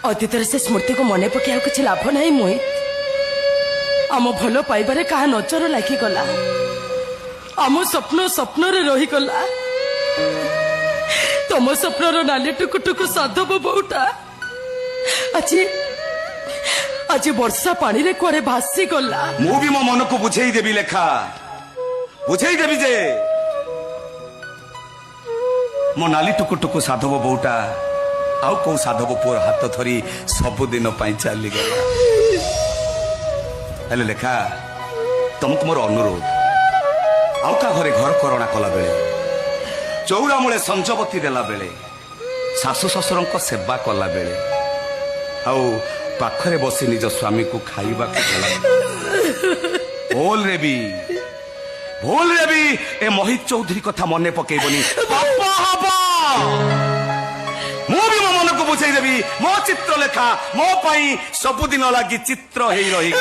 ଅତୀତର ସେ ସ୍ମୃତିକୁ ମନେ ପକେଇ ଆଉ କିଛି ଲାଭ ନାହିଁ। ମୋହିତ ଆମ ଭଲ ପାଇବାରେ କାହା ନଜର ଲାଗିଗଲା, ଆମ ସ୍ୱପ୍ନ ସ୍ୱପ୍ନରେ ରହିଗଲା। ତମ ସ୍ୱପ୍ନର ନାଲି ଟୁକୁଟୁକୁ ସାଧବ ବୋଉଟା ଆଜି ଆଜି ବର୍ଷା ପାଣିରେ କୁଆଡେ ଭାସିଗଲା। ମୁଁ ବି ମୋ ମନକୁ ବୁଝେଇ ଦେବି ଲେଖା, ବୁଝେଇ ଦେବି ଯେ ମୋ ନାଲି ଟୁକୁଟୁକୁ ସାଧବ ବୋଉଟା ଆଉ କୋଉ ସାଧବ ପୁଅର ହାତ ଧରି ସବୁଦିନ ପାଇଁ ଚାଲିଗଲା। ହେଲେ ଲେଖା, ତମକୁ ମୋର ଅନୁରୋଧ, ଆଉ କାହା ଘରେ ଘର କରଣା କଲା ବେଳେ, ଚଉରା ମୂଳେ ସଞ୍ଜବତୀ ଦେଲା ବେଳେ, ଶାଶୁ ଶ୍ୱଶୁରଙ୍କ ସେବା କଲା ବେଳେ, ଆଉ ପାଖରେ ବସି ନିଜ ସ୍ୱାମୀକୁ ଖାଇବାକୁ ଦେଲା ଭୁଲରେ ବି ଏ ମୋହିତ ଚୌଧୁରୀ କଥା ମନେ ପକେଇବନି। ମୁଁ ବି ମୋ ମନକୁ ବୁଝେଇ ଦେବି, ମୋ ଚିତ୍ର ଲେଖା ମୋ ପାଇଁ ସବୁଦିନ ଲାଗି ଚିତ୍ର ହେଇ ରହିବ।